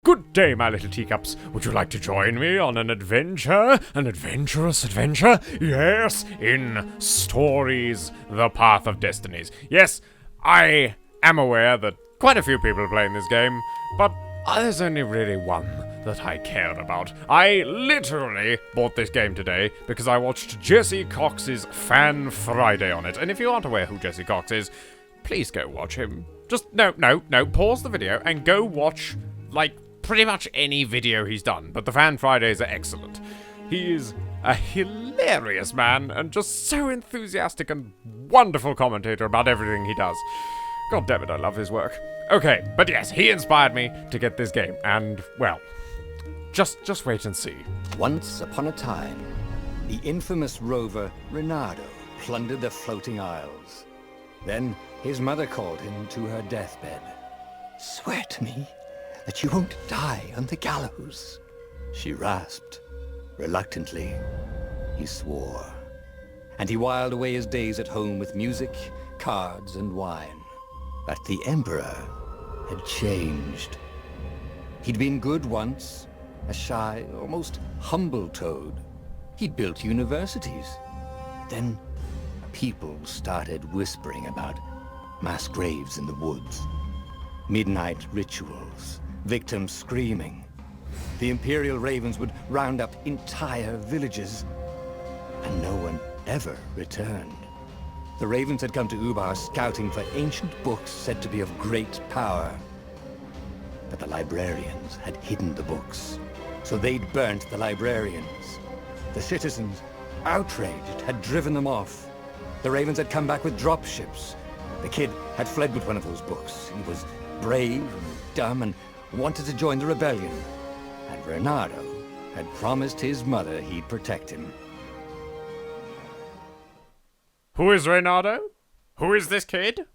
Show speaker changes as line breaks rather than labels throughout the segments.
Good day, my little teacups. Would you like to join me on an adventure? An adventurous adventure? Yes, in Stories, the Path of Destinies. Yes, I am aware that quite a few people are playing this game, but there's only really one that I care about. I literally bought this game today because I watched Jesse Cox's Fan Friday on it. And if you aren't aware who Jesse Cox is, please go watch him. Just, no, pause the video and go watch, like, pretty much any video he's done. But the Fan Fridays are excellent. He is a hilarious man and just so enthusiastic and wonderful commentator about everything he does. God damn it, I love his work. Okay, but yes, he inspired me to get this game, and, well, just wait and see.
Once upon a time, the infamous rover Reynardo plundered the floating isles. Then his mother called him to her deathbed. "Swear to me that you won't die on the gallows," she rasped. Reluctantly, he swore. And he whiled away his days at home with music, cards, and wine. But the Emperor had changed. He'd been good once, a shy, almost humble toad. He'd built universities. Then people started whispering about mass graves in the woods, midnight rituals, victims screaming. The Imperial Ravens would round up entire villages, and no one ever returned. The Ravens had come to Ubar scouting for ancient books said to be of great power. But the librarians had hidden the books, so they'd burnt the librarians. The citizens, outraged, had driven them off. The Ravens had come back with dropships. The kid had fled with one of those books. He was brave and dumb and wanted to join the rebellion. And Reynardo had promised his mother he'd protect him.
Who is Reynardo? Who is this kid?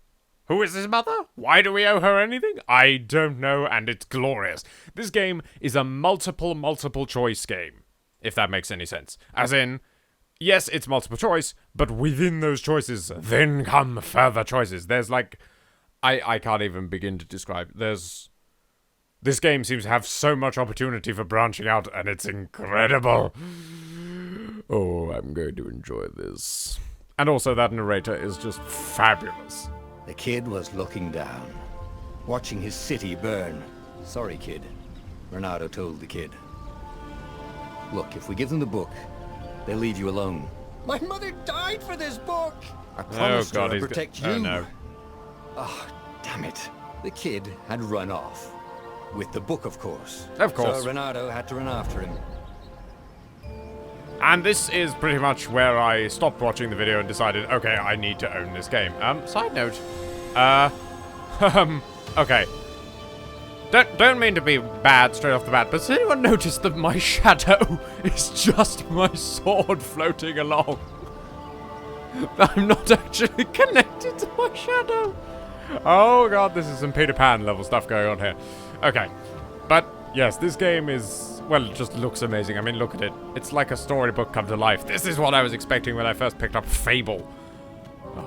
Who is his mother? Why do we owe her anything? I don't know, and it's glorious. This game is a multiple choice game, if that makes any sense. As in, yes, it's multiple choice, but within those choices, then come further choices. There's like, I can't even begin to describe. This game seems to have so much opportunity for branching out, and it's incredible. Oh, I'm going to enjoy this. And also that narrator is just fabulous.
The kid was looking down, watching his city burn. "Sorry, kid," Reynardo told the kid. "Look, if we give them the book, they'll leave you alone." "My mother died for this book!" "I promised her I'd protect you."
Oh, no.
Oh, damn it. The kid had run off. With the book, of course.
Of course.
So Reynardo had to run after him.
And this is pretty much where I stopped watching the video and decided, okay, I need to own this game. Side note. Okay. Don't mean to be bad straight off the bat, but has anyone noticed that my shadow is just my sword floating along? I'm not actually connected to my shadow. Oh god, this is some Peter Pan level stuff going on here. Okay. But, yes, this game is, well, it just looks amazing. I mean, look at it. It's like a storybook come to life. This is what I was expecting when I first picked up Fable.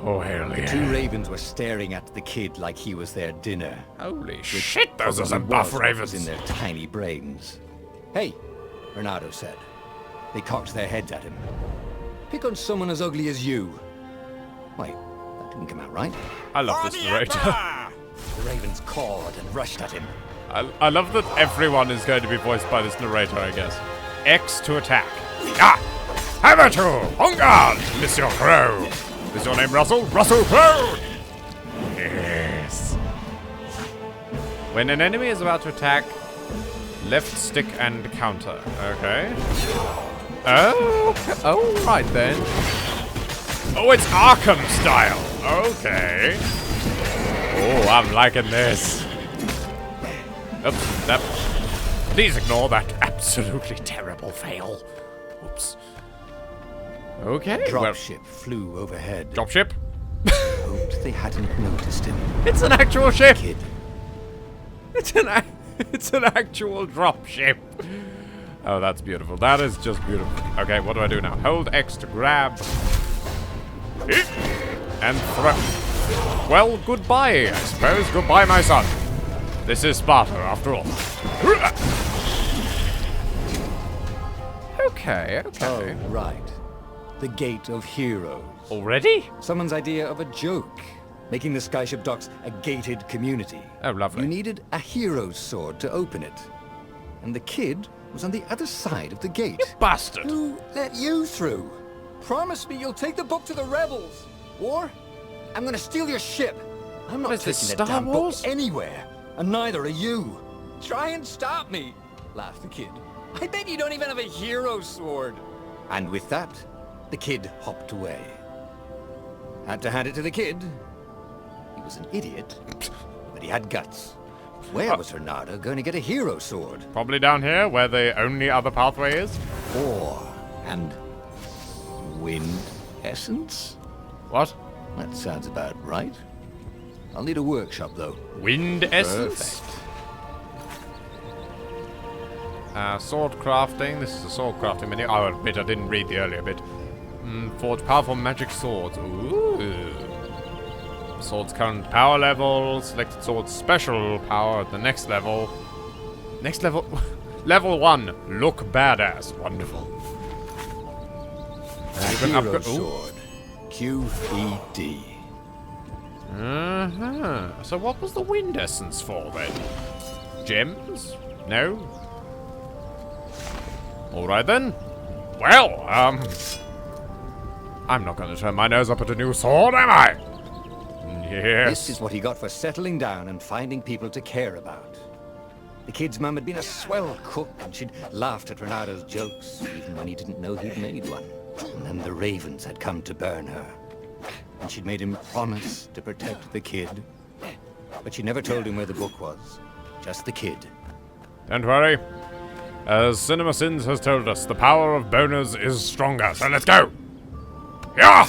Oh, hell yeah.
The two ravens were staring at the kid like he was their dinner.
Holy shit, those are some buff ravens.
In their tiny brains. "Hey," Reynardo said. They cocked their heads at him. "Pick on someone as ugly as you." Wait, that didn't come out right.
I love this narrator.
The ravens cawed and rushed at him.
I love that everyone is going to be voiced by this narrator, I guess. X to attack. Ah! Hammer to! On guard, Monsieur Crow! Is your name Russell? Russell Crowe! Yes. When an enemy is about to attack, left stick and counter. Okay. Oh, right then. Oh, it's Arkham style. Okay. Oh, I'm liking this. Oops, please ignore that absolutely terrible fail. Oops. Okay.
Dropship flew overhead.
Dropship?
Hoped they hadn't noticed him.
It's an actual ship.
Kid.
It's an actual dropship. Oh, that's beautiful. That is just beautiful. Okay, what do I do now? Hold X to grab. And throw. Well, goodbye, I suppose. Goodbye, my son. This is Sparta, after all. Okay, okay.
Oh, right. The Gate of Heroes.
Already?
Someone's idea of a joke, making the skyship docks a gated community.
Oh, lovely.
You needed a hero's sword to open it. And the kid was on the other side of the gate.
You bastard!
Who let you through? Promise me you'll take the book to the rebels. Or I'm gonna steal your ship. I'm not
What is this,
taking that
Star
damn
Wars?
book anywhere. And neither are you. Try and stop me, laughed the kid. I bet you don't even have a hero's sword. And with that, the kid hopped away. Had to hand it to the kid. He was an idiot, but he had guts. Where was Reynardo going to get a hero sword?
Probably down here, where the only other pathway is.
Ore and wind essence?
What?
That sounds about right. I'll need a workshop, though.
Wind essence?
Perfect.
Sword crafting. This is a sword crafting menu. I'll admit I didn't read the earlier bit. Forge powerful magic swords. Ooh. Sword's current power level. Selected sword's special power at the next level. Next level? Level 1. Look badass. Wonderful.
A
You can
hero
upgrade- Ooh.
sword. QED.
So what was the wind essence for then? Gems? No? Alright then. Well, I'm not gonna turn my nose up at a new sword, am I? Yes.
This is what he got for settling down and finding people to care about. The kid's mum had been a swell cook, and she'd laughed at Reynardo's jokes, even when he didn't know he'd made one. And then the ravens had come to burn her. And she'd made him promise to protect the kid. But she never told him where the book was. Just the kid.
Don't worry. As Cinema Sins has told us, the power of boners is stronger, so let's go! Yeah!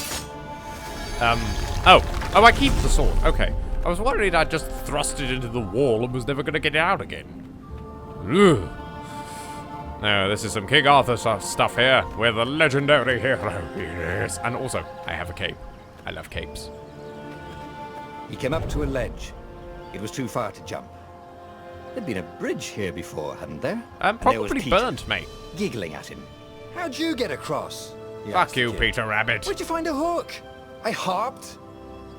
Oh, I keep the sword. Okay. I was worried I'd just thrust it into the wall and was never gonna get it out again. Ugh. No, this is some King Arthur stuff here. We're the legendary hero. Yes. And also, I have a cape. I love capes.
He came up to a ledge. It was too far to jump. There'd been a bridge here before, hadn't there? And there was
Probably
Peter,
burnt, mate.
giggling at him. How'd you get across? he
Fuck
asked the
you,
kid.
Peter Rabbit.
Where'd you find a hook? I hopped,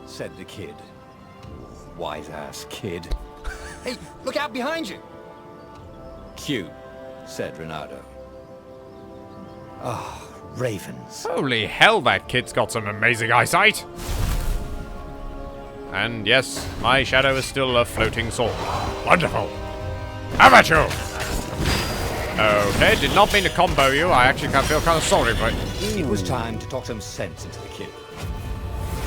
said the kid. White-ass kid. Hey, look out behind you! Q, said Reynardo. Oh, ravens.
Holy hell, that kid's got some amazing eyesight. And yes, my shadow is still a floating sword. Wonderful. How about you? Okay, did not mean to combo you. I actually feel kind of sorry for it.
It was time to talk some sense into the kid.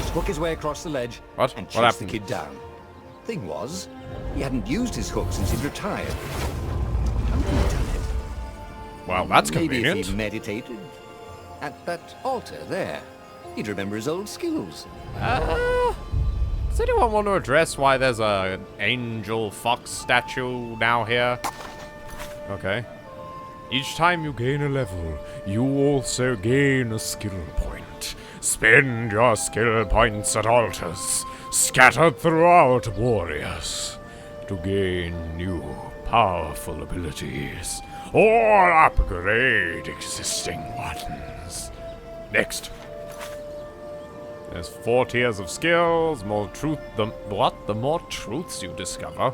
He took his way across the ledge
What?
and
What
chased the
happened?
kid down. Thing was, he hadn't used his hook since he'd retired. How had he done it?
Well, that's
Maybe
convenient.
if he meditated at that altar there, he'd remember his old skills.
Does anyone want to address why there's an angel fox statue now here? Okay. Each time you gain a level, you also gain a skill point. Spend your skill points at altars, scattered throughout warriors, to gain new, powerful abilities, or upgrade existing ones. Next. There's 4 tiers of skills, more truth, the more truths you discover.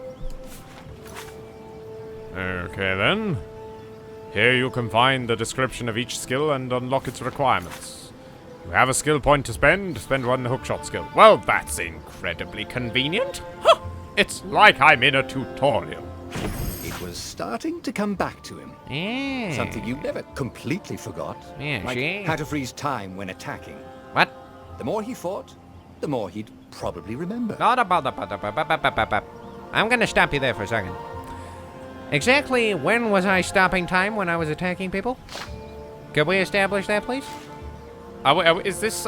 Okay then. Here you can find the description of each skill and unlock its requirements. You have a skill point to spend 1 hookshot skill. Well, that's incredibly convenient. Huh! It's like I'm in a tutorial.
It was starting to come back to him.
Yeah.
Something you never completely forgot.
Yeah,
like
see?
how to freeze time when attacking.
What?
The more he fought, the more he'd probably remember.
I'm gonna stop you there for a second. Exactly when was I stopping time when I was attacking people? Could we establish that, please?
Is this...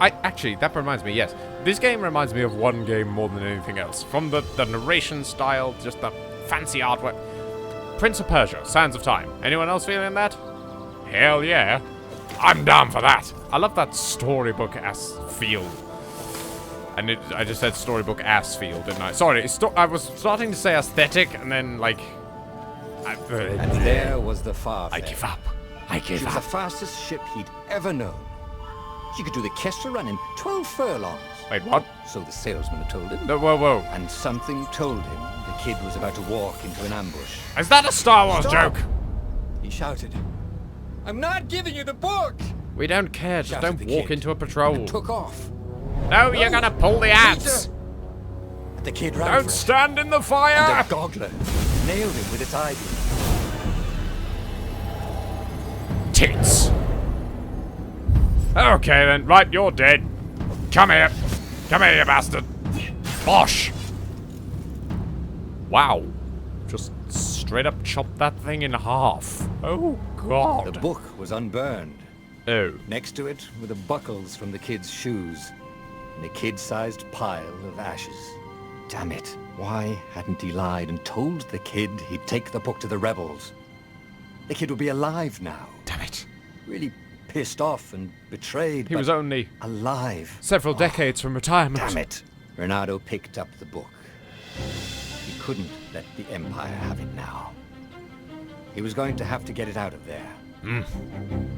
actually, that reminds me, yes. This game reminds me of one game more than anything else. From the narration style, just the fancy artwork. Prince of Persia, Sands of Time. Anyone else feeling that? Hell yeah. I'm down for that. I love that storybook-ass feel. And I just said storybook-ass feel, didn't I? Sorry, I was starting to say aesthetic, and then, like,
And there was the Farfair.
I give up. I give
She was the
up.
fastest ship he'd ever known. She could do the Kestra run in 12 furlongs.
Wait, what?
So the salesman had told him.
No, whoa, whoa.
And something told him the kid was about to walk into an ambush.
Is that a Star Wars
Stop!
joke?
He shouted, "I'm not giving you the book!"
We don't care. Just
Shouted
don't
the
walk
kid,
into a patrol.
and took off.
No, you're gonna pull the axe.
Peter! And the kid ran
Don't
for it.
stand in the
And
fire.
a goggler nailed him with its eye beam.
Tits. Okay then, right, you're dead. Come here. Come here, you bastard. Bosh. Wow. Just straight up chopped that thing in half. Oh, God.
The book was unburned.
Oh.
Next to it were the buckles from the kid's shoes and a kid-sized pile of ashes. Damn it. Why hadn't he lied and told the kid he'd take the book to the rebels? The kid would be alive now.
Damn it.
Really pissed off and betrayed,
He
but
was only
alive.
several decades from retirement.
Damn it. Reynardo picked up the book. He couldn't let the Empire have it now. He was going to have to get it out of there.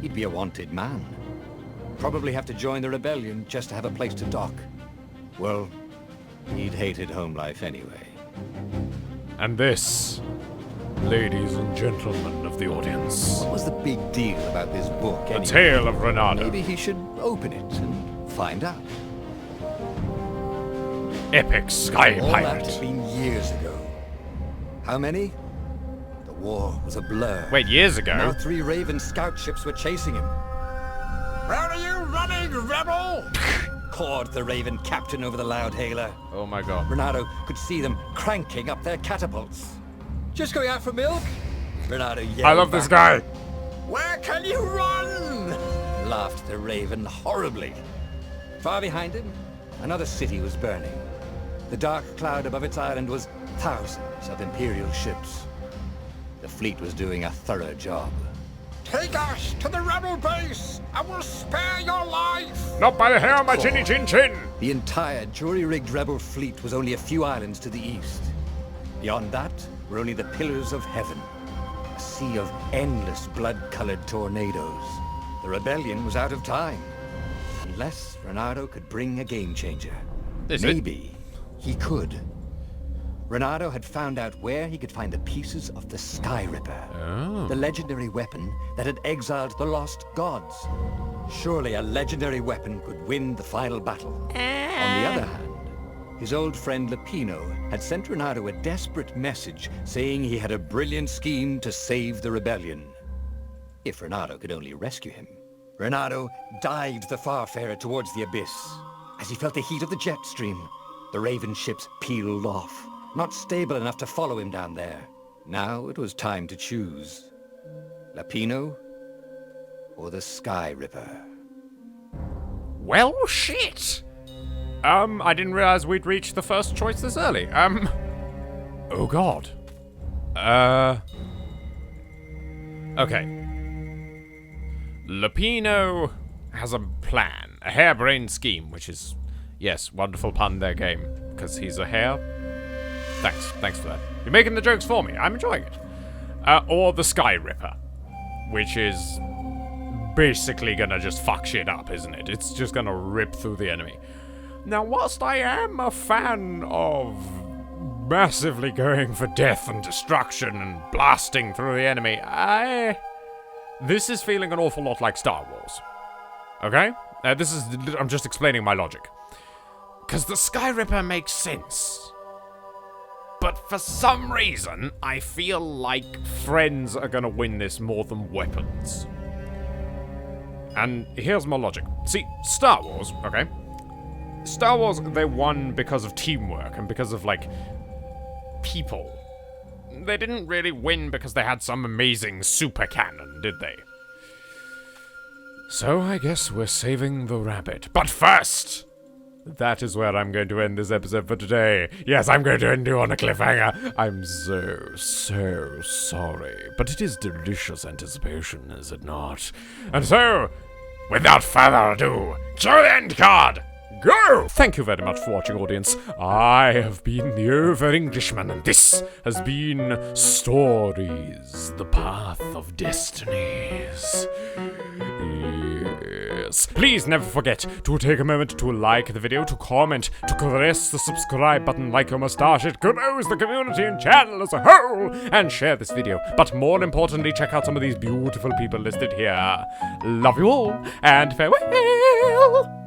He'd be a wanted man. Probably have to join the rebellion just to have a place to dock. Well, he'd hated home life anyway.
And this, ladies and gentlemen of the audience,
What was the big deal about this book
the
anyway?
tale of Reynardo.
Maybe he should open it and find out.
Epic sky
All that had
pirate.
been years ago. How many? The war was a blur.
Wait, years
Now
ago?
3 Raven scout ships were chasing him. "Where are you running, rebel?" cawed the Raven captain over the loud hailer.
Oh my God.
Reynardo could see them cranking up their catapults. "Just going out for milk?" Reynardo yelled
I love this
back.
guy.
"Where can you run?" laughed the Raven horribly. Far behind him, another city was burning. The dark cloud above its island was thousands of Imperial ships. The fleet was doing a thorough job. "Take us to the rebel base! I will spare your life!"
Not by the hair on my chinny chin chin.
The entire jury-rigged rebel fleet was only a few islands to the east. Beyond that were only the pillars of heaven, a sea of endless blood-colored tornadoes. The rebellion was out of time, unless Reynardo could bring a game-changer.
Is it?
Maybe he could. Reynardo had found out where he could find the pieces of the Sky Ripper, the legendary weapon that had exiled the lost gods. Surely a legendary weapon could win the final battle. On the other hand, his old friend Lapino had sent Reynardo a desperate message saying he had a brilliant scheme to save the rebellion. If Reynardo could only rescue him. Reynardo dived the Farfarer towards the abyss. As he felt the heat of the jet stream, the Raven ships peeled off, not stable enough to follow him down there. Now it was time to choose. Lapino or the Sky Ripper.
Well, shit. I didn't realize we'd reached the first choice this early. Oh God. Okay. Lapino has a plan, a harebrained scheme, which is, yes, wonderful pun there, game, because he's a hare. Thanks for that. You're making the jokes for me. I'm enjoying it. Or the Sky Ripper, which is basically gonna just fuck shit up, isn't it? It's just gonna rip through the enemy. Now, whilst I am a fan of massively going for death and destruction and blasting through the enemy, this is feeling an awful lot like Star Wars. Okay? I'm just explaining my logic. Because the Sky Ripper makes sense. But for some reason, I feel like friends are gonna win this more than weapons. And here's my logic. See, Star Wars, okay? Star Wars, they won because of teamwork and because of, like, people. They didn't really win because they had some amazing super cannon, did they? So I guess we're saving the rabbit. But first, that is where I'm going to end this episode for today. Yes, I'm going to end you on a cliffhanger. I'm so sorry. But it is delicious anticipation, is it not? And so, without further ado, cue the end card! go! Thank you very much for watching, audience. I have been the OverEnglishman, and this has been Stories, the Path of Destinies. Yes. Please never forget to take a moment to like the video, to comment, to caress the subscribe button like your mustache. It grows the community and channel as a whole, and share this video. But more importantly, check out some of these beautiful people listed here. Love you all, and farewell!